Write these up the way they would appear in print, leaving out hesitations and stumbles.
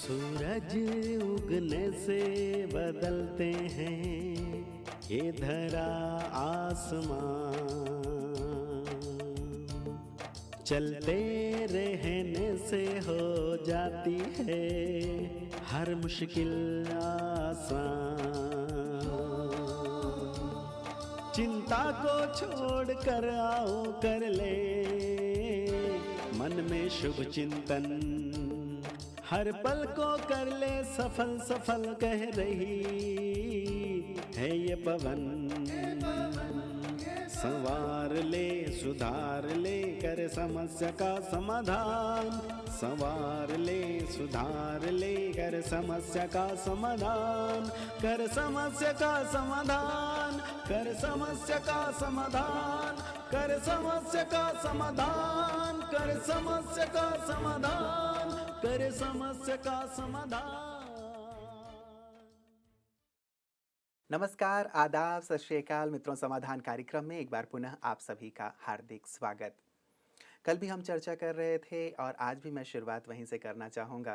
सूरज उगने से बदलते हैं ये धरा आसमां, चलते रहने से हो जाती है हर मुश्किल आसान। चिंता को छोड़ कर आओ कर ले मन में शुभ चिंतन, हर पल को कर ले सफल सफल कह रही है ये पवन। संवार ले सुधार ले कर समस्या का समाधान, संवार ले सुधार ले कर समस्या का समाधान, कर समस्या का समाधान, कर समस्या का समाधान, कर समस्या का समाधान, कर समस्या का समाधान, कर समस्या का समाधान। नमस्कार, आदाब, सत श्री अकाल मित्रों। समाधान कार्यक्रम में एक बार पुनः आप सभी का हार्दिक स्वागत। कल भी हम चर्चा कर रहे थे और आज भी मैं शुरुआत वहीं से करना चाहूँगा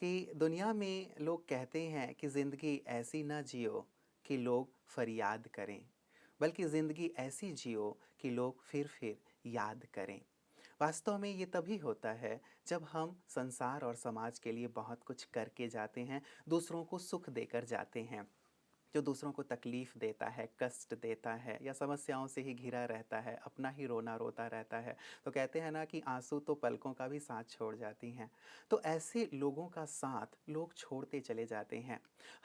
कि दुनिया में लोग कहते हैं कि ज़िंदगी ऐसी ना जियो कि लोग फरियाद करें, बल्कि ज़िंदगी ऐसी जियो कि लोग फिर याद करें। वास्तव में ये तभी होता है जब हम संसार और समाज के लिए बहुत कुछ करके जाते हैं, दूसरों को सुख देकर जाते हैं। जो दूसरों को तकलीफ़ देता है, कष्ट देता है या समस्याओं से ही घिरा रहता है, अपना ही रोना रोता रहता है, तो कहते हैं ना कि आंसू तो पलकों का भी साथ छोड़ जाती हैं। तो ऐसे लोगों का साथ लोग छोड़ते चले जाते हैं।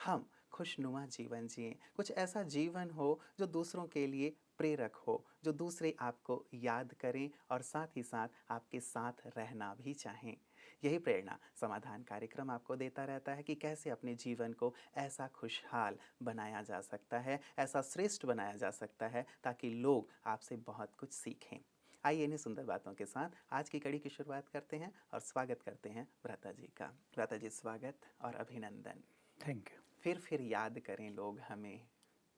हम खुशनुमा जीवन जिएं, कुछ ऐसा जीवन हो जो दूसरों के लिए प्रेरक हो, जो दूसरे आपको याद करें और साथ ही साथ आपके साथ रहना भी चाहें। यही प्रेरणा समाधान कार्यक्रम आपको देता रहता है कि कैसे अपने जीवन को ऐसा खुशहाल बनाया जा सकता है, ऐसा श्रेष्ठ बनाया जा सकता है ताकि लोग आपसे बहुत कुछ सीखें। आइए इन्हीं सुंदर बातों के साथ आज की कड़ी की शुरुआत करते हैं और स्वागत करते हैं भ्राता जी का। भ्राता जी, स्वागत और अभिनंदन। Thank you. फिर याद करें लोग हमें,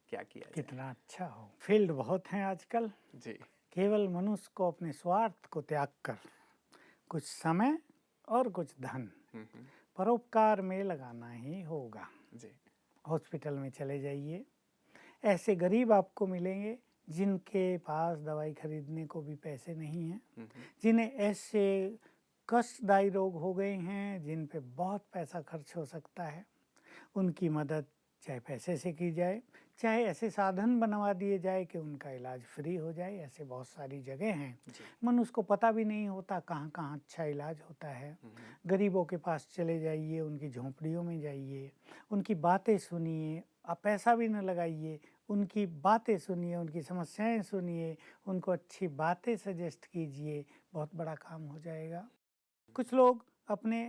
क्या किया जाए? कितना अच्छा हो। फील्ड बहुत हैं आजकल जी। केवल मनुष्य को अपने स्वार्थ को त्याग कर कुछ समय और कुछ धन परोपकार में लगाना ही होगा। जी। हॉस्पिटल में चले जाइए, ऐसे गरीब आपको मिलेंगे जिनके पास दवाई खरीदने को भी पैसे नहीं हैं, जिन्हें ऐसे कष्टदायी रोग हो गए हैं जिन पे बहुत पैसा खर्च हो सकता है। उनकी मदद चाहे पैसे से की जाए, चाहे ऐसे साधन बनवा दिए जाए कि उनका इलाज फ्री हो जाए। ऐसे बहुत सारी जगह हैं, मनुष्य को पता भी नहीं होता कहाँ कहाँ अच्छा इलाज होता है। गरीबों के पास चले जाइए, उनकी झोंपड़ियों में जाइए, उनकी बातें सुनिए, आप पैसा भी न लगाइए, उनकी बातें सुनिए, उनकी समस्याएं सुनिए, उनको अच्छी बातें सजेस्ट कीजिए, बहुत बड़ा काम हो जाएगा। कुछ लोग अपने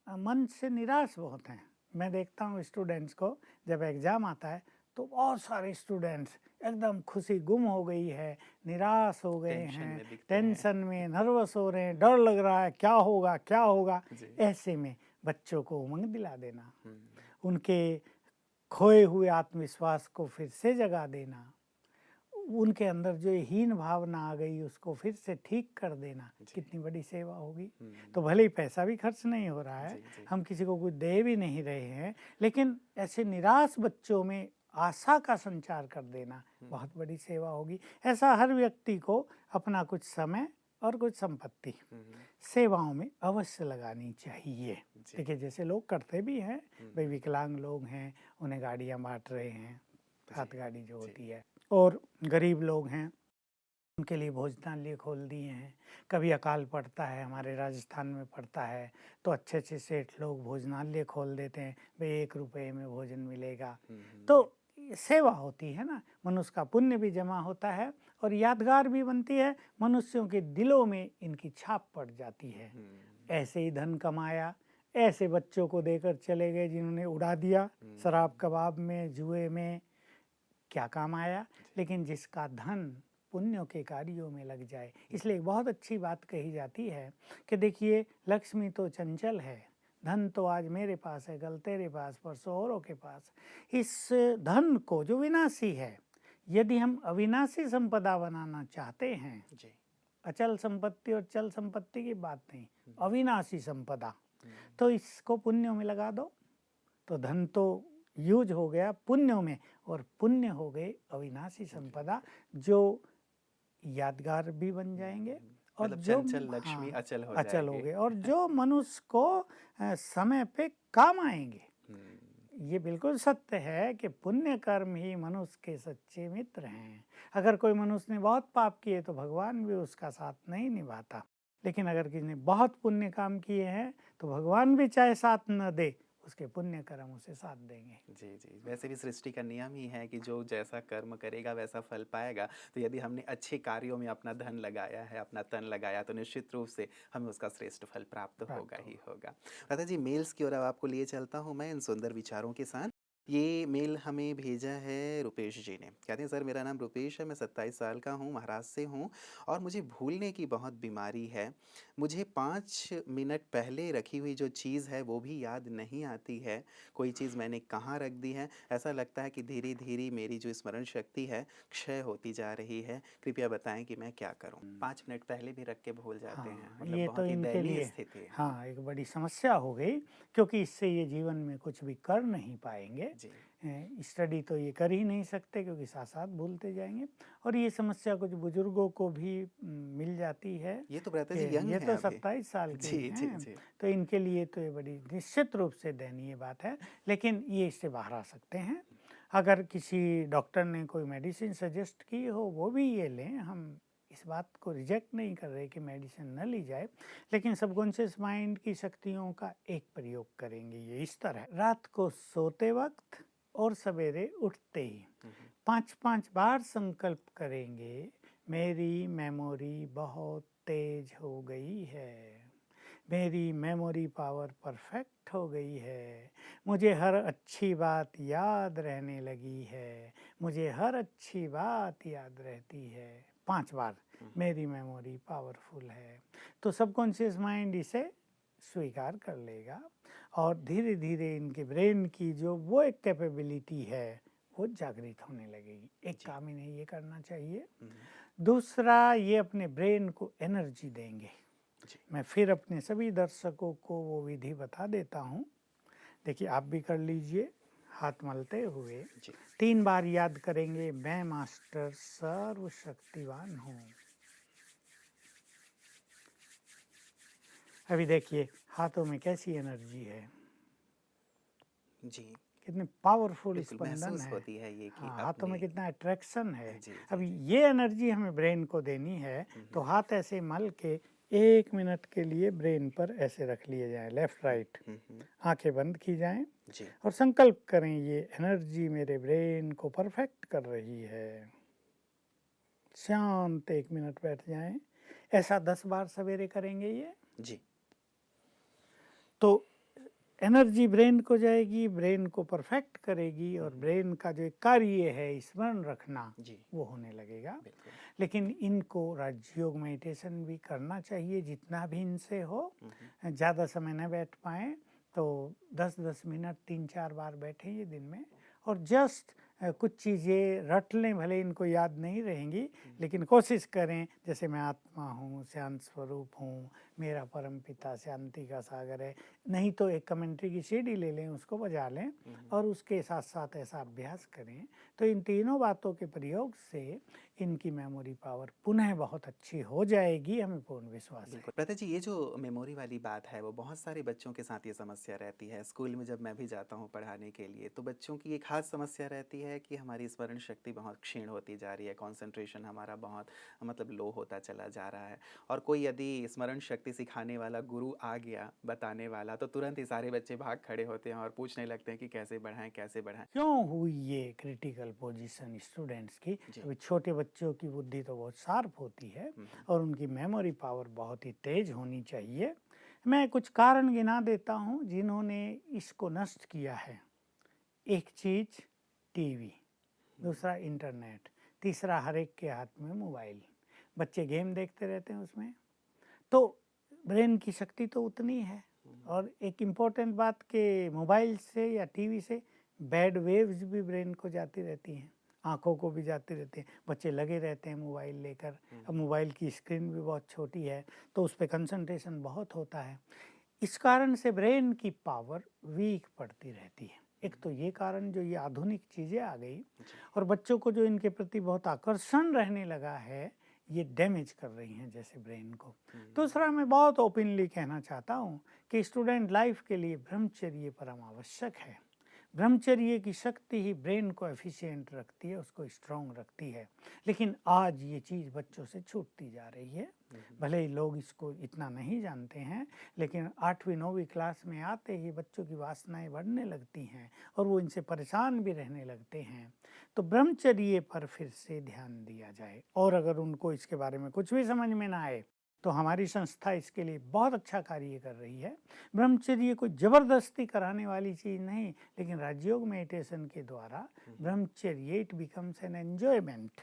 मन से निराश बहुत हैं। मैं देखता हूँ स्टूडेंट्स को, जब एग्ज़ाम आता है तो बहुत सारे स्टूडेंट्स एकदम खुशी गुम हो गई है, निराश हो गए हैं, टेंशन में, नर्वस हो रहे हैं, डर लग रहा है क्या होगा क्या होगा। ऐसे में बच्चों को उमंग दिला देना, उनके खोए हुए आत्मविश्वास को फिर से जगा देना, उनके अंदर जो हीन भावना आ गई उसको फिर से ठीक कर देना, कितनी बड़ी सेवा होगी। तो भले ही पैसा भी खर्च नहीं हो रहा है, हम किसी को कुछ दे भी नहीं रहे हैं, लेकिन ऐसे निराश बच्चों में आशा का संचार कर देना बहुत बड़ी सेवा होगी। ऐसा हर व्यक्ति को अपना कुछ समय और कुछ संपत्ति सेवाओं में अवश्य लगानी चाहिए। देखिए जैसे लोग करते भी हैं, भाई विकलांग लोग हैं, उन्हें गाड़ियाँ बांट रहे हैं, हाथ गाड़ी जो होती है, और गरीब लोग हैं उनके लिए भोजनालय खोल दिए हैं। कभी अकाल पड़ता है, हमारे राजस्थान में पड़ता है, तो अच्छे अच्छे सेठ लोग भोजनालय खोल देते हैं, भाई 1 रुपये में भोजन मिलेगा। तो सेवा होती है ना, मनुष्य का पुण्य भी जमा होता है और यादगार भी बनती है, मनुष्यों के दिलों में इनकी छाप पड़ जाती है। ऐसे ही धन कमाया, ऐसे बच्चों को देकर चले गए जिन्होंने उड़ा दिया शराब कबाब में, जुए में, क्या काम आया। लेकिन जिसका धन पुण्यों के कार्यों में लग जाए, इसलिए एक बहुत अच्छी बात कही जाती है कि देखिए लक्ष्मी तो चंचल है, धन तो आज मेरे पास है, कल तेरे पास, परसों औरों के पास। इस धन को जो विनाशी है, यदि हम अविनाशी संपदा बनाना चाहते हैं, अचल संपत्ति और चल संपत्ति की बात नहीं, अविनाशी संपदा, तो इसको पुण्यों में लगा दो, तो धन तो यूज हो गया पुण्यों में, और पुण्य हो गए अविनाशी संपदा, जो यादगार भी बन जाएंगे और मतलब जो चंचल लक्ष्मी हाँ अचल हो अचल हो जाएंगे। गए, और जो मनुष्य को समय पे काम आएंगे। हम्म, ये बिल्कुल सत्य है कि पुण्य कर्म ही मनुष्य के सच्चे मित्र हैं। अगर कोई मनुष्य ने बहुत पाप किए तो भगवान भी उसका साथ नहीं निभाता, लेकिन अगर किसी ने बहुत पुण्य काम किए हैं तो भगवान भी चाहे साथ न दे, उसके पुण्य कर्म उसे साथ देंगे। जी जी, वैसे भी सृष्टि का नियम ही है कि जो जैसा कर्म करेगा वैसा फल पाएगा। तो यदि हमने अच्छे कार्यों में अपना धन लगाया है, अपना तन लगाया, तो निश्चित रूप से हमें उसका श्रेष्ठ फल प्राप्त होगा ही होगा। दादा जी, मेल्स की ओर अब आपको लिए चलता हूँ मैं इन सुंदर विचारों के साथ। ये मेल हमें भेजा है रुपेश जी ने। कहते हैं, सर मेरा नाम रुपेश है, मैं 27 साल का हूँ, महाराष्ट्र से हूँ और मुझे भूलने की बहुत बीमारी है। मुझे 5 मिनट पहले रखी हुई जो चीज़ है वो भी याद नहीं आती है। कोई चीज़ मैंने कहाँ रख दी है। ऐसा लगता है कि धीरे धीरे मेरी जो स्मरण शक्ति है क्षय होती जा रही है। कृपया बताएं कि मैं क्या करूं। 5 मिनट पहले भी रख के भूल जाते हैं, हाँ, मतलब ये तो बहुत ही इनके दयनीय लिए स्थिति है। हाँ एक बड़ी समस्या हो गई, क्योंकि इससे ये जीवन में कुछ भी कर नहीं पाएंगे। जी स्टडी तो ये कर ही नहीं सकते, क्योंकि साथ साथ भूलते जाएंगे। और ये समस्या कुछ बुजुर्गों को भी मिल जाती है ये तो ब्रता कि जी यंग ये हैं तो अभी। 27 साल के जी जी हैं, जी। तो इनके लिए तो ये बड़ी निश्चित रूप से दयनीय बात है, लेकिन ये इससे बाहर आ सकते हैं। अगर किसी डॉक्टर ने कोई मेडिसिन सजेस्ट की हो वो भी ये लें, हम इस बात को रिजेक्ट नहीं कर रहे कि मेडिसिन न ली जाए, लेकिन सबकॉन्शियस माइंड की शक्तियों का एक प्रयोग करेंगे ये इस तरह। रात को सोते वक्त और सवेरे उठते ही 5-5 बार संकल्प करेंगे, मेरी मेमोरी बहुत तेज हो गई है, मेरी मेमोरी पावर परफेक्ट हो गई है, मुझे हर अच्छी बात याद रहने लगी है, मुझे हर अच्छी बात याद रहती है। 5 बार मेरी मेमोरी पावरफुल है, तो सबकॉन्शियस माइंड इसे स्वीकार कर लेगा और धीरे धीरे इनके ब्रेन की जो वो एक कैपेबिलिटी है वो जागृत होने लगेगी। एक काम इन्हें ये करना चाहिए। दूसरा, ये अपने ब्रेन को एनर्जी देंगे। मैं फिर अपने सभी दर्शकों को वो विधि बता देता हूँ, देखिए आप भी कर लीजिए। हाथ मलते हुए 3 बार याद करेंगे, मैं मास्टर सर्वशक्तिवान हूँ। अभी देखिए हाथों में कैसी एनर्जी है, जी कितने पावरफुल बिल्कुल स्पंदन महसूस है। होती है ये कि हाँ, हाथों में अपनी। कितना अट्रैक्शन है। जी जी अभी ये एनर्जी हमें ब्रेन को देनी है, तो हाथ ऐसे मल के 1 मिनट के लिए ब्रेन पर ऐसे रख लिए जाएं, लेफ्ट राइट, आंखें बंद की जाएं जी और संकल्प करें, ये एनर्जी मेरे ब्रेन को परफेक्ट कर रही है। शांत 1 मिनट बैठ जाएं। ऐसा 10 बार सवेरे करेंगे ये, जी तो एनर्जी ब्रेन को जाएगी, ब्रेन को परफेक्ट करेगी और ब्रेन का जो एक कार्य है स्मरण रखना जी वो होने लगेगा। बिल्कुल। लेकिन इनको राजयोग मेडिटेशन भी करना चाहिए जितना भी इनसे हो। ज़्यादा समय न बैठ पाएँ तो 10-10 मिनट 3-4 बार बैठें ये दिन में, और जस्ट कुछ चीज़ें रट लें, भले इनको याद नहीं रहेंगी, लेकिन कोशिश करें जैसे मैं आत्मा हूँ, शांत स्वरूप हूँ, मेरा परम पिता शांति का सागर है। नहीं तो एक कमेंट्री की सीडी ले लें, उसको बजा लें और उसके साथ साथ ऐसा अभ्यास करें, तो इन तीनों बातों के प्रयोग से इनकी मेमोरी पावर पुनः बहुत अच्छी हो जाएगी, हमें पूर्ण विश्वास है। बिल्कुल प्रता जी, ये जो मेमोरी वाली बात है वो बहुत सारे बच्चों के साथ ये समस्या रहती है। स्कूल में जब मैं भी जाता हूँ पढ़ाने के लिए, तो बच्चों की एक खास समस्या रहती है कि हमारी स्मरण शक्ति बहुत क्षीण होती जा रही है, कंसंट्रेशन हमारा बहुत मतलब लो होता चला जा रहा है। और कोई यदि स्मरण शक्ति सिखाने वाला गुरु आ गया, बताने वाला, तो तुरंत ही सारे बच्चे भाग खड़े होते हैं और पूछने लगते हैं कि कैसे बढ़ाएं कैसे बढ़ाएं। क्यों हुई ये क्रिटिकल पोजीशन स्टूडेंट्स की? अभी छोटे बच्चों की बुद्धि तो बहुत शार्प होती है और उनकी मेमोरी पावर बहुत ही तेज होनी चाहिए। मैं कुछ कारण गिना देता हूँ जिन्होंने इसको नष्ट किया है। एक चीज़ टीवी, दूसरा इंटरनेट, तीसरा हर एक के हाथ में मोबाइल। बच्चे गेम देखते रहते हैं उसमें, तो ब्रेन की शक्ति तो उतनी है। और एक इम्पोर्टेंट बात कि मोबाइल से या टीवी से बैड वेव्स भी ब्रेन को जाती रहती हैं, आँखों को भी जाती रहती हैं। बच्चे लगे रहते हैं मोबाइल लेकर। अब मोबाइल की स्क्रीन भी बहुत छोटी है तो उस पर कंसंट्रेशन बहुत होता है। इस कारण से ब्रेन की पावर वीक पड़ती रहती है। एक तो ये कारण जो ये आधुनिक चीज़ें आ गई और बच्चों को जो इनके प्रति बहुत आकर्षण रहने लगा है, ये डैमेज कर रही हैं जैसे ब्रेन को। दूसरा, मैं बहुत ओपनली कहना चाहता हूँ कि स्टूडेंट लाइफ के लिए ब्रह्मचर्य परम आवश्यक है। ब्रह्मचर्य की शक्ति ही ब्रेन को एफिशिएंट रखती है, उसको स्ट्रांग रखती है। लेकिन आज ये चीज़ बच्चों से छूटती जा रही है। भले ही लोग इसको इतना नहीं जानते हैं, लेकिन 8वीं 9वीं क्लास में आते ही बच्चों की वासनाएं बढ़ने लगती हैं और वो इनसे परेशान भी रहने लगते हैं। तो ब्रह्मचर्य पर फिर से ध्यान दिया जाए, और अगर उनको इसके बारे में कुछ भी समझ में ना आए तो हमारी संस्था इसके लिए बहुत अच्छा कार्य कर रही है। ब्रह्मचर्य कोई ज़बरदस्ती कराने वाली चीज़ नहीं, लेकिन राजयोग मेडिटेशन के द्वारा ब्रह्मचर्य इट बिकम्स एन एन्जॉयमेंट।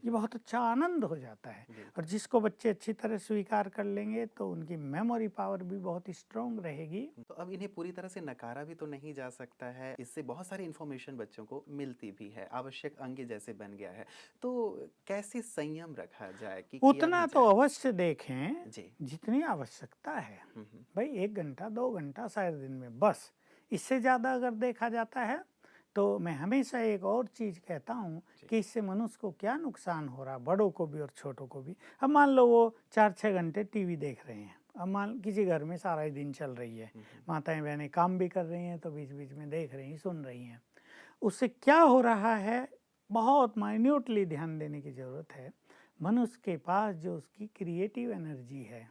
ये बहुत अच्छा आनंद हो जाता है, और जिसको बच्चे अच्छी तरह स्वीकार कर लेंगे तो उनकी मेमोरी पावर भी बहुत स्ट्रांग रहेगी। तो अब इन्हें पूरी तरह से नकारा भी तो नहीं जा सकता है, इससे बहुत सारी इन्फॉर्मेशन बच्चों को मिलती भी है, आवश्यक अंग जैसे बन गया है। तो कैसे संयम रखा जाए कि किया उतना भी तो जाए? अवश्य देखें जी। जितनी आवश्यकता है। हम्म, भाई 1 घंटा 2 घंटा शायद दिन में, बस। इससे ज़्यादा अगर देखा जाता है तो मैं हमेशा एक और चीज़ कहता हूँ कि इससे मनुष्य को क्या नुकसान हो रहा, बड़ों को भी और छोटों को भी। अब मान लो वो 4-6 घंटे टीवी देख रहे हैं, अब मान किसी घर में सारा ही दिन चल रही है, माताएं बहनें काम भी कर रही हैं तो बीच बीच में देख रही हैं, सुन रही हैं। उससे क्या हो रहा है, बहुत माइन्यूटली ध्यान देने की ज़रूरत है। मनुष्य के पास जो उसकी क्रिएटिव एनर्जी है,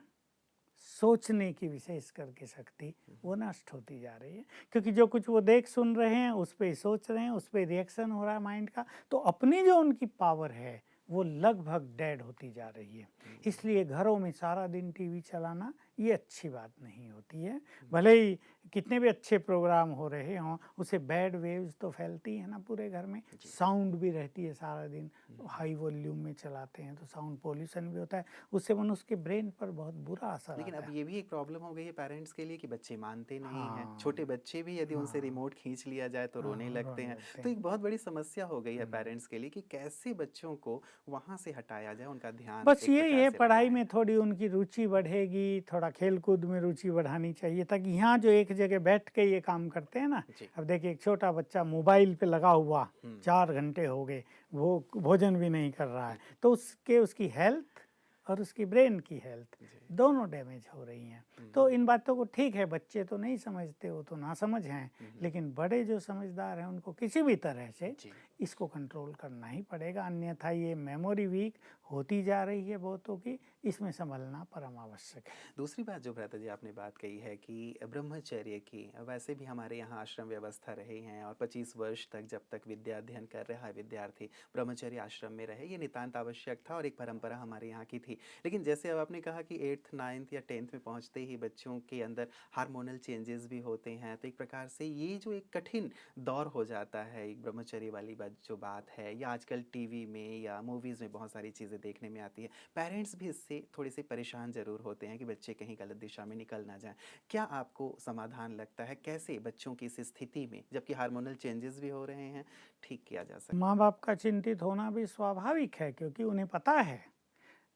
सोचने की विशेष करके शक्ति, वो नष्ट होती जा रही है। क्योंकि जो कुछ वो देख सुन रहे हैं उस पे सोच रहे हैं, उस पे रिएक्शन हो रहा है माइंड का, तो अपनी जो उनकी पावर है वो लगभग डेड होती जा रही है। इसलिए घरों में सारा दिन टीवी चलाना ये अच्छी बात नहीं होती है। भले ही कितने भी अच्छे प्रोग्राम हो रहे हों, उसे बैड वेव्स तो फैलती है ना पूरे घर में, साउंड भी रहती है सारा दिन, हाई वॉल्यूम में चलाते हैं तो साउंड पोल्यूशन भी होता है, उससे मनुष्य के ब्रेन पर बहुत बुरा असर लेकिन आता अब है। ये भी एक प्रॉब्लम हो गई है पेरेंट्स के लिए कि बच्चे मानते नहीं हैं। हाँ। छोटे बच्चे भी यदि उनसे रिमोट खींच लिया जाए तो रोने लगते हैं। तो एक बहुत बड़ी समस्या हो गई है पेरेंट्स के लिए कि कैसे बच्चों को वहाँ से हटाया जाए, उनका ध्यान बस एक ये प्रकार है से पढ़ाई बनाए। में थोड़ी उनकी रुचि बढ़ेगी, थोड़ा खेल कूद में रुचि बढ़ानी चाहिए, ताकि यहाँ जो एक जगह बैठ के ये काम करते हैं ना, जी। अब देखिए एक छोटा बच्चा मोबाइल पे लगा हुआ 4 घंटे हो गए, वो भोजन भी नहीं कर रहा है, तो उसकी हेल्थ और उसकी ब्रेन की हेल्थ दोनों डैमेज हो रही हैं। तो इन बातों को, ठीक है बच्चे तो नहीं समझते, वो तो नासमझ हैं, लेकिन बड़े जो समझदार हैं उनको किसी भी तरह से इसको कंट्रोल करना ही पड़ेगा, अन्यथा ये मेमोरी वीक होती जा रही है बहुतों की, इसमें संभलना परम आवश्यक है। दूसरी बात जो भ्राता जी आपने बात कही है कि ब्रह्मचर्य की, वैसे भी हमारे यहाँ आश्रम व्यवस्था रहे हैं और 25 वर्ष तक जब तक विद्या अध्ययन कर रहा है विद्यार्थी ब्रह्मचर्य आश्रम में रहे, ये नितांत आवश्यक था और एक परंपरा हमारे यहाँ की थी। लेकिन जैसे अब आपने कहा कि 8th 9th या 10th में पहुँचते ही बच्चों के अंदर हार्मोनल चेंजेस भी होते हैं, तो एक प्रकार से ये जो एक कठिन दौर हो जाता है, एक ब्रह्मचर्य वाली बात है, या आजकल टीवी में या मूवीज़ में बहुत सारी चीज़ें देखने में आती है, पेरेंट्स भी इससे थोड़े से परेशान ज़रूर होते हैं कि बच्चे कहीं गलत दिशा में निकल ना जाएं। क्या आपको समाधान लगता है कैसे बच्चों की इस स्थिति में, जबकि हार्मोनल चेंजेस भी हो रहे हैं, ठीक किया जा सकता है? माँ बाप का चिंतित होना भी स्वाभाविक है, क्योंकि उन्हें पता है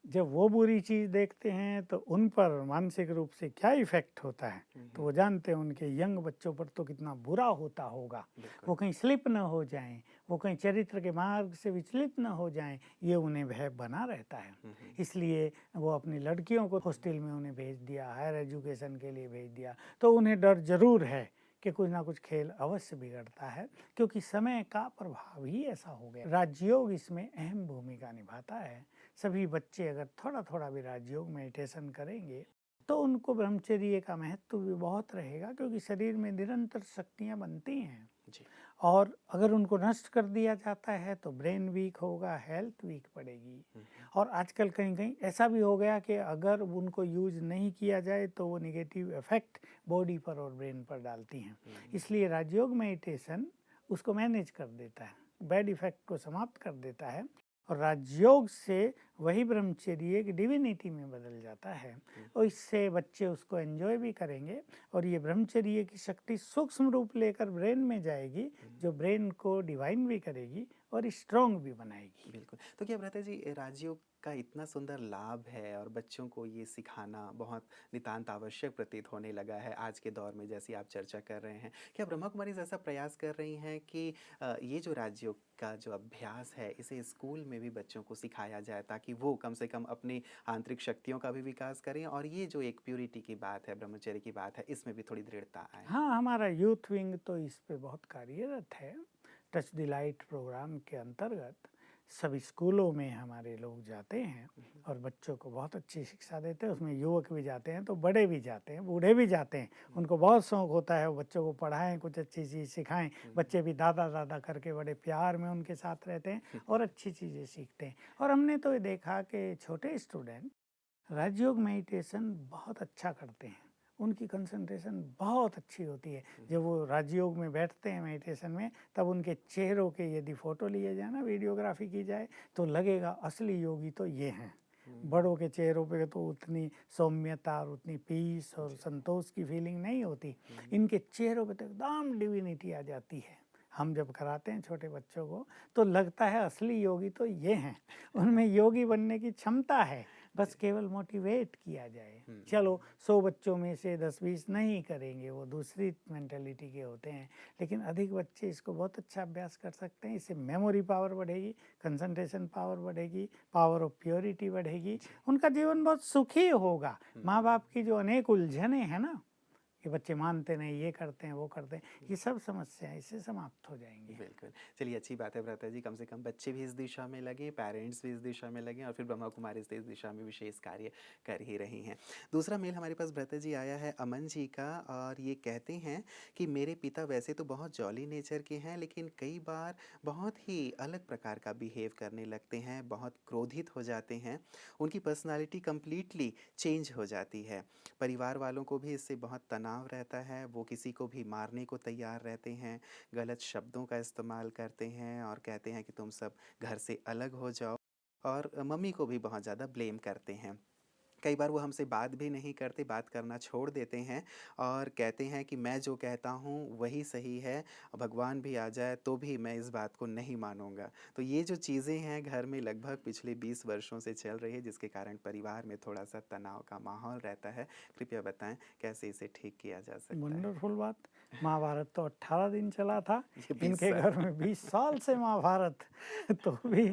जब वो बुरी चीज़ देखते हैं तो उन पर मानसिक रूप से क्या इफ़ेक्ट होता है, तो वो जानते हैं उनके यंग बच्चों पर तो कितना बुरा होता होगा। वो कहीं स्लिप न हो जाएं, वो कहीं चरित्र के मार्ग से विचलित न हो जाएं, ये उन्हें भय बना रहता है। इसलिए वो अपनी लड़कियों को हॉस्टल में उन्हें भेज दिया, हायर एजुकेशन के लिए भेज दिया, तो उन्हें डर ज़रूर है कि कुछ ना कुछ खेल अवश्य बिगड़ता है, क्योंकि समय का प्रभाव ही ऐसा हो गया। राजयोग इसमें अहम भूमिका निभाता है। सभी बच्चे अगर थोड़ा थोड़ा भी राजयोग मेडिटेशन करेंगे तो उनको ब्रह्मचर्य का महत्व भी बहुत रहेगा, क्योंकि शरीर में निरंतर शक्तियाँ बनती हैं जी। और अगर उनको नष्ट कर दिया जाता है तो ब्रेन वीक होगा, हेल्थ वीक पड़ेगी। और आजकल कहीं कहीं ऐसा भी हो गया कि अगर उनको यूज नहीं किया जाए तो वो निगेटिव इफेक्ट बॉडी पर और ब्रेन पर डालती हैं। इसलिए राजयोग मेडिटेशन उसको मैनेज कर देता है, बैड इफेक्ट को समाप्त कर देता है, और राजयोग से वही ब्रह्मचर्य एक डिविनिटी में बदल जाता है, और इससे बच्चे उसको एंजॉय भी करेंगे, और ये ब्रह्मचर्य की शक्ति सूक्ष्म रूप लेकर ब्रेन में जाएगी, जो ब्रेन को डिवाइन भी करेगी और स्ट्रॉन्ग भी बनाएगी। बिल्कुल। तो क्या भ्राता जी राजयोग का इतना सुंदर लाभ है और बच्चों को ये सिखाना बहुत नितांत आवश्यक प्रतीत होने लगा है आज के दौर में, जैसी आप चर्चा कर रहे हैं। क्या ब्रह्मा कुमारीज़ ऐसा प्रयास कर रही हैं कि ये जो राजयोग का जो अभ्यास है इसे स्कूल में भी बच्चों को सिखाया जाए, ताकि वो कम से कम अपनी आंतरिक शक्तियों का भी विकास करें और ये जो एक प्यूरिटी की बात है, ब्रह्मचर्य की बात है, इसमें भी थोड़ी दृढ़ता आए? हाँ, हमारा यूथ विंग तो इस पे बहुत कार्यरत है। टच द लाइट प्रोग्राम के अंतर्गत सभी स्कूलों में हमारे लोग जाते हैं और बच्चों को बहुत अच्छी शिक्षा देते हैं। उसमें युवक भी जाते हैं तो बड़े भी जाते हैं, बूढ़े भी जाते हैं। उनको बहुत शौक होता है वो बच्चों को पढ़ाएं, कुछ अच्छी चीज़ सिखाएं। बच्चे भी दादा दादा करके बड़े प्यार में उनके साथ रहते हैं और अच्छी चीज़ें सीखते हैं। और हमने तो ये देखा कि छोटे स्टूडेंट राजयोग मेडिटेशन बहुत अच्छा करते हैं, उनकी कंसंट्रेशन बहुत अच्छी होती है। जब वो राजयोग में बैठते हैं मेडिटेशन में, तब उनके चेहरों के यदि फ़ोटो लिए जाए ना, वीडियोग्राफी की जाए, तो लगेगा असली योगी तो ये हैं। बड़ों के चेहरों पे तो उतनी सौम्यता और उतनी पीस और संतोष की फीलिंग नहीं होती। इनके चेहरों पे तो एकदम डिविनिटी आ जाती है। हम जब कराते हैं छोटे बच्चों को तो लगता है असली योगी तो ये हैं, उनमें योगी बनने की क्षमता है, बस केवल मोटिवेट किया जाए। चलो 100 बच्चों में से 10-20 नहीं करेंगे, वो दूसरी मेंटालिटी के होते हैं, लेकिन अधिक बच्चे इसको बहुत अच्छा अभ्यास कर सकते हैं। इससे मेमोरी पावर बढ़ेगी, कंसंट्रेशन पावर बढ़ेगी, पावर ऑफ प्योरिटी बढ़ेगी, उनका जीवन बहुत सुखी होगा। माँ बाप की जो अनेक उलझने हैं ना कि बच्चे मानते नहीं, ये करते हैं वो करते हैं, ये सब समस्याएं इससे समाप्त हो जाएंगी। बिल्कुल। चलिए अच्छी बात है भ्राता जी, कम से कम बच्चे भी इस दिशा में लगे, पेरेंट्स भी इस दिशा में लगे और फिर ब्रह्मा कुमारी इस दिशा में विशेष कार्य कर ही रही हैं। दूसरा मेल हमारे पास भ्राता जी आया है अमन जी का, और ये कहते हैं कि मेरे पिता वैसे तो बहुत जॉली नेचर के हैं, लेकिन कई बार बहुत ही अलग प्रकार का बिहेव करने लगते हैं, बहुत क्रोधित हो जाते हैं, उनकी पर्सनालिटी कम्प्लीटली चेंज हो जाती है। परिवार वालों को भी इससे बहुत तनाव रहता है, वो किसी को भी मारने को तैयार रहते हैं, गलत शब्दों का इस्तेमाल करते हैं और कहते हैं कि तुम सब घर से अलग हो जाओ, और मम्मी को भी बहुत ज़्यादा ब्लेम करते हैं। कई बार वो हमसे बात भी नहीं करते, बात करना छोड़ देते हैं और कहते हैं कि मैं जो कहता हूँ वही सही है, भगवान भी आ जाए तो भी मैं इस बात को नहीं मानूंगा। तो ये जो चीज़ें हैं घर में लगभग पिछले 20 वर्षों से चल रही है, जिसके कारण परिवार में थोड़ा सा तनाव का माहौल रहता है। कृपया बताएं कैसे इसे ठीक किया जा सकता है? वंडरफुल बात। महाभारत तो 18 दिन चला था, ये 20 इनके घर में 20 साल से महाभारत तो भी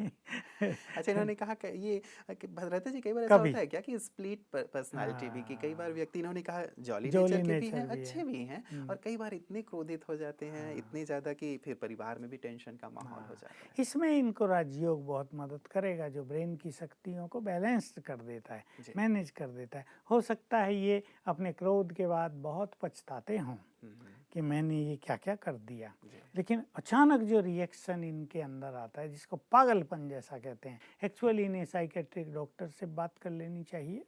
अच्छा, इन्होंने कहा कि ये कि भद्रता जी कई बार ऐसा कभी होता है क्या कि स्प्लिट पर्सनालिटी भी, कि कई बार व्यक्ति, इन्होंने कहा जॉली जॉली नेचर के भी नेचर हैं, भी अच्छे है। भी हैं, और कई बार इतने क्रोधित हो जाते हैं, इतने ज़्यादा कि फिर परिवार में भी टेंशन का माहौल हो जाता है। इसमें इनको राजयोग बहुत मदद करेगा, जो ब्रेन की शक्तियों को बैलेंस्ड कर देता है, जी। मैनेज कर देता है। हो सकता है ये अपने क्रोध के बाद बहुत पछताते हों कि मैंने ये क्या क्या कर दिया, लेकिन अचानक जो रिएक्शन इनके अंदर आता है, जिसको पागलपन जैसा कहते हैं, एक्चुअली इन्हें साइकेट्रिक डॉक्टर से बात कर लेनी चाहिए।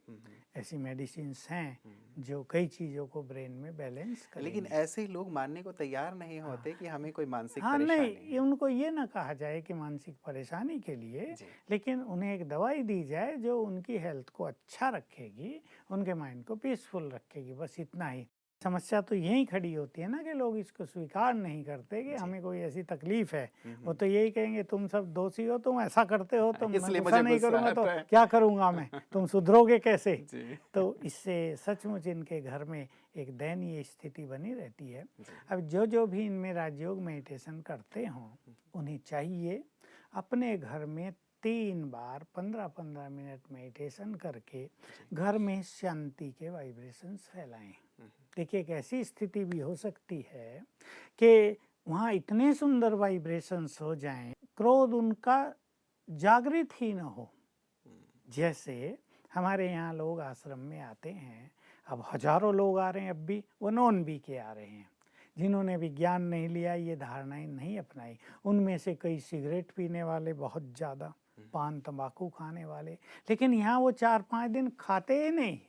ऐसी मेडिसिन्स हैं जो कई चीज़ों को ब्रेन में बैलेंस करेंगी। लेकिन ऐसे लोग मानने को तैयार नहीं होते कि हमें कोई मानसिक हाँ परेशानी नहीं, है। उनको ये ना कहा जाए कि मानसिक परेशानी के लिए, जी। लेकिन उन्हें एक दवाई दी जाए जो उनकी हेल्थ को अच्छा रखेगी, उनके माइंड को पीसफुल रखेगी, बस इतना ही। समस्या तो यही खड़ी होती है ना कि लोग इसको स्वीकार नहीं करते कि हमें कोई ऐसी तकलीफ है। वो तो यही कहेंगे तुम सब दोषी हो, तुम ऐसा करते हो, तो मैं इसलिए गुस्सा मुझे नहीं गुस्सा करूँगा तो आता है। क्या करूँगा मैं, तुम सुधरोगे कैसे? जी। तो इससे सचमुच इनके घर में एक दयनीय स्थिति बनी रहती है। अब जो भी इनमें राजयोग मेडिटेशन करते हों, उन्हें चाहिए अपने घर में 3 बार 15-15 मिनट मेडिटेशन करके घर में शांति के वाइब्रेशंस फैलाएं। देखिए एक ऐसी स्थिति भी हो सकती है कि वहाँ इतने सुंदर वाइब्रेशंस हो जाएं, क्रोध उनका जागृत ही न हो। जैसे हमारे यहाँ लोग आश्रम में आते हैं, अब हजारों लोग आ रहे हैं, अब भी वो नॉन बी के आ रहे हैं, जिन्होंने विज्ञान नहीं लिया, ये धारणाएं नहीं अपनाई। उनमें से कई सिगरेट पीने वाले बहुत ज़्यादा, पान तंबाकू खाने वाले, लेकिन यहाँ वो 4-5 दिन खाते ही नहीं।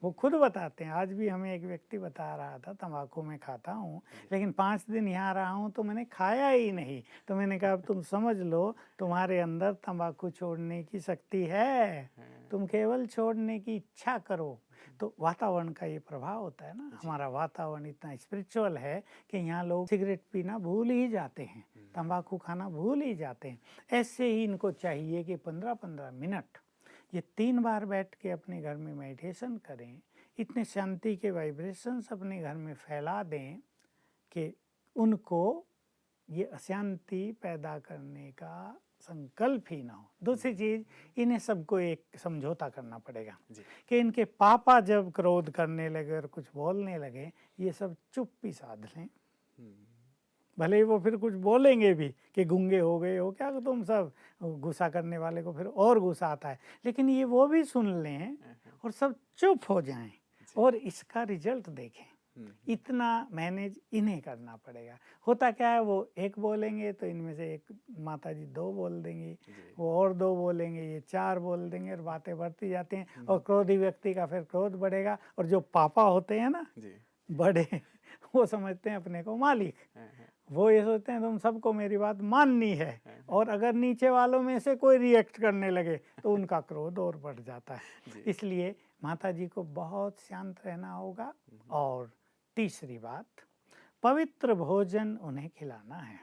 वो खुद बताते हैं, आज भी हमें एक व्यक्ति बता रहा था तंबाकू मैं खाता हूँ, लेकिन 5 दिन यहाँ रहा हूँ तो मैंने खाया ही नहीं। तो मैंने कहा अब तुम समझ लो, तुम्हारे अंदर तंबाकू छोड़ने की शक्ति है, तुम केवल छोड़ने की इच्छा करो। तो वातावरण का ये प्रभाव होता है ना, हमारा वातावरण इतना स्पिरिचुअल है कि यहाँ लोग सिगरेट पीना भूल ही जाते हैं, तंबाकू खाना भूल ही जाते हैं। ऐसे ही इनको चाहिए कि 15-15 मिनट ये 3 बार बैठ के अपने घर में मेडिटेशन करें, इतने शांति के वाइब्रेशंस अपने घर में फैला दें कि उनको ये अशांति पैदा करने का संकल्प ही ना हो। दूसरी चीज़, इन्हें सबको एक समझौता करना पड़ेगा कि इनके पापा जब क्रोध करने लगे और कुछ बोलने लगे, ये सब चुप्पी साध लें। भले ही वो फिर कुछ बोलेंगे भी कि गूंगे हो गए हो क्या तुम सब, गुस्सा करने वाले को फिर और गुस्सा आता है, लेकिन ये वो भी सुन लें और सब चुप हो जाएं और इसका रिजल्ट देखें। इतना मैनेज इन्हें करना पड़ेगा। होता क्या है, वो एक बोलेंगे तो इनमें से एक माताजी 2 बोल देंगी, वो और 2 बोलेंगे, ये 4 बोल देंगे और बातें बढ़ती जाती हैं और क्रोधी व्यक्ति का फिर क्रोध बढ़ेगा। और जो पापा होते हैं ना बड़े, वो समझते हैं अपने को मालिक, वो ये सोचते हैं तुम सबको मेरी बात माननी है, और अगर नीचे वालों में से कोई रिएक्ट करने लगे तो उनका क्रोध और बढ़ जाता है। इसलिए माता जी को बहुत शांत रहना होगा। और तीसरी बात, पवित्र भोजन उन्हें खिलाना है।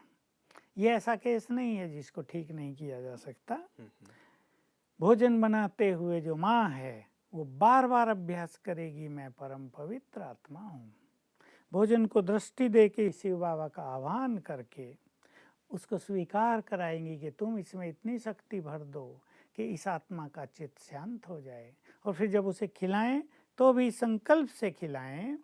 ये ऐसा केस नहीं है जिसको ठीक नहीं किया जा सकता। भोजन बनाते हुए जो माँ है वो बार बार अभ्यास करेगी, मैं परम पवित्र आत्मा हूँ। भोजन को दृष्टि दे के शिव बाबा का आह्वान करके उसको स्वीकार कराएंगी कि तुम इसमें इतनी शक्ति भर दो कि इस आत्मा का चित्त शांत हो जाए। और फिर जब उसे खिलाएं तो भी संकल्प से खिलाएं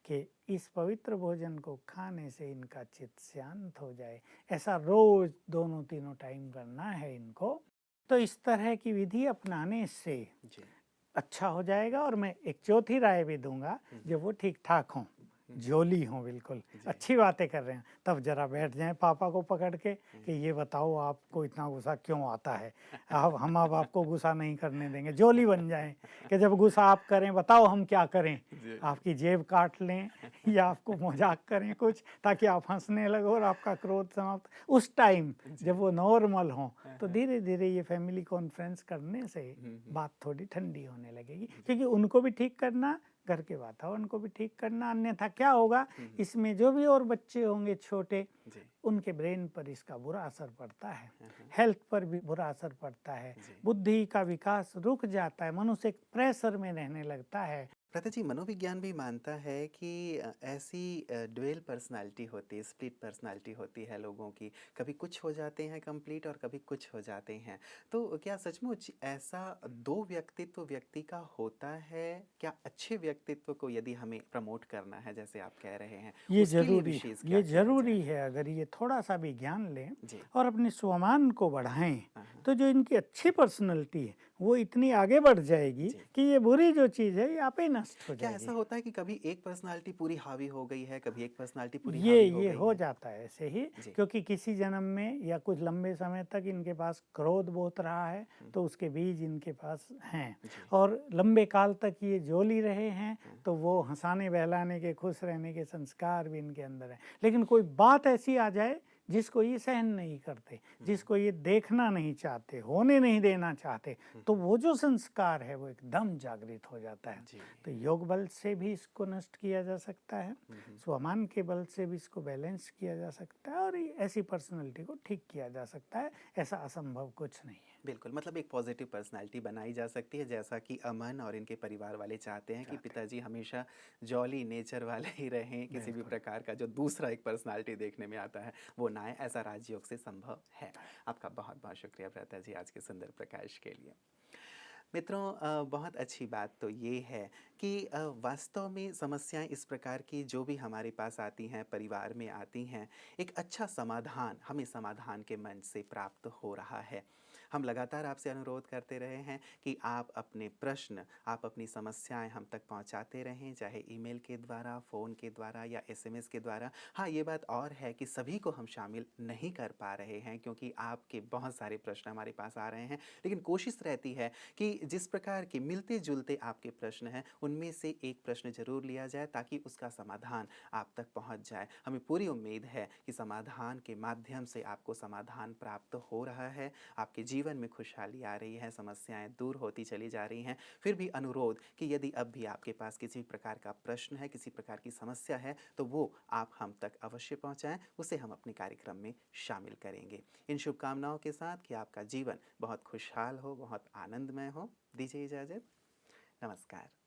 कि इस पवित्र भोजन को खाने से इनका चित्त शांत हो जाए। ऐसा रोज 2-3 टाइम करना है इनको। तो इस तरह की विधि अपनाने से अच्छा हो जाएगा। और मैं एक चौथी राय भी दूंगा, जब वो ठीक ठाक हों, जोली हों, बिल्कुल अच्छी बातें कर रहे हैं, तब जरा बैठ जाएं पापा को पकड़ के कि ये बताओ आपको इतना गुस्सा क्यों आता है, हम अब आपको गुस्सा नहीं करने देंगे। जोली बन जाएं कि जब गुस्सा आप करें बताओ हम क्या करें, आपकी जेब काट लें या आपको मजाक करें कुछ, ताकि आप हंसने लगो और आपका क्रोध समाप्त। उस टाइम जब वो नॉर्मल हों तो धीरे धीरे ये फैमिली कॉन्फ्रेंस करने से बात थोड़ी ठंडी होने लगेगी, क्योंकि उनको भी ठीक करना, घर के वातावरण को भी ठीक करना। अन्यथा क्या होगा, इसमें जो भी और बच्चे होंगे छोटे, उनके ब्रेन पर इसका बुरा असर पड़ता है, हेल्थ पर भी बुरा असर पड़ता है, बुद्धि का विकास रुक जाता है, मनुष्य एक प्रेशर में रहने लगता है। प्रथा जी, मनोविज्ञान भी मानता है कि ऐसी ड्यूअल पर्सनालिटी होती है, स्प्लिट पर्सनालिटी होती है लोगों की, कभी कुछ हो जाते हैं कंप्लीट और कभी कुछ हो जाते हैं। तो क्या सचमुच ऐसा 2 व्यक्तित्व व्यक्ति का होता है? क्या अच्छे व्यक्तित्व को यदि हमें प्रमोट करना है, जैसे आप कह रहे हैं, ये उसके लिए जरूरी विशेष ये क्या किया जरूरी जाए? है। अगर ये थोड़ा सा भी ज्ञान लें जी। और अपने स्वमान को बढ़ाएं तो जो इनकी अच्छी पर्सनैलिटी है वो इतनी आगे बढ़ जाएगी कि ये बुरी जो चीज़ है ये आप ही नष्ट हो क्या जाएगी। ऐसा होता है कि कभी एक पर्सनालिटी पूरी हावी हो गई है, कभी एक पर्सनालिटी पूरी ये हावी हो ये गई हो है? जाता है ऐसे ही, जी। क्योंकि किसी जन्म में या कुछ लंबे समय तक इनके पास क्रोध बहुत रहा है, तो उसके बीज इनके पास हैं, और लंबे काल तक ये जोली रहे हैं, तो वो हंसाने बहलाने के, खुश रहने के संस्कार भी इनके अंदर है। लेकिन कोई बात ऐसी आ जाए जिसको ये सहन नहीं करते, जिसको ये देखना नहीं चाहते, होने नहीं देना चाहते, तो वो जो संस्कार है वो एकदम जागृत हो जाता है। तो योग बल से भी इसको नष्ट किया जा सकता है, स्वमान के बल से भी इसको बैलेंस किया जा सकता है, और ऐसी पर्सनैलिटी को ठीक किया जा सकता है। ऐसा असंभव कुछ नहीं है। बिल्कुल, मतलब एक पॉजिटिव पर्सनालिटी बनाई जा सकती है, जैसा कि अमन और इनके परिवार वाले चाहते हैं कि पिताजी हमेशा जॉली नेचर वाले ही रहें, किसी भी प्रकार का जो दूसरा एक पर्सनालिटी देखने में आता है वो ना आए। ऐसा राजयोग से संभव है। आपका बहुत बहुत शुक्रिया प्रथा जी आज के सुंदर प्रकाश के लिए। मित्रों, बहुत अच्छी बात तो ये है कि वास्तव में समस्याएं इस प्रकार की जो भी हमारे पास आती हैं, परिवार में आती हैं, एक अच्छा समाधान हमें समाधान के मंच से प्राप्त हो रहा है। हम लगातार आपसे अनुरोध करते रहे हैं कि आप अपने प्रश्न, आप अपनी समस्याएं हम तक पहुंचाते रहें, चाहे ईमेल के द्वारा, फ़ोन के द्वारा या एसएमएस के द्वारा। हाँ, ये बात और है कि सभी को हम शामिल नहीं कर पा रहे हैं, क्योंकि आपके बहुत सारे प्रश्न हमारे पास आ रहे हैं, लेकिन कोशिश रहती है कि जिस प्रकार के मिलते जुलते आपके प्रश्न हैं उनमें से एक प्रश्न जरूर लिया जाए ताकि उसका समाधान आप तक पहुंच जाए। हमें पूरी उम्मीद है कि समाधान के माध्यम से आपको समाधान प्राप्त हो रहा है, आपके जीवन में खुशहाली आ रही है, समस्याएं दूर होती चली जा रही हैं। फिर भी अनुरोध कि यदि अब भी आपके पास किसी प्रकार का प्रश्न है, किसी प्रकार की समस्या है, तो वो आप हम तक अवश्य पहुंचाएं, उसे हम अपने कार्यक्रम में शामिल करेंगे। इन शुभकामनाओं के साथ कि आपका जीवन बहुत खुशहाल हो, बहुत आनंदमय हो, दीजिए इजाज़त। नमस्कार।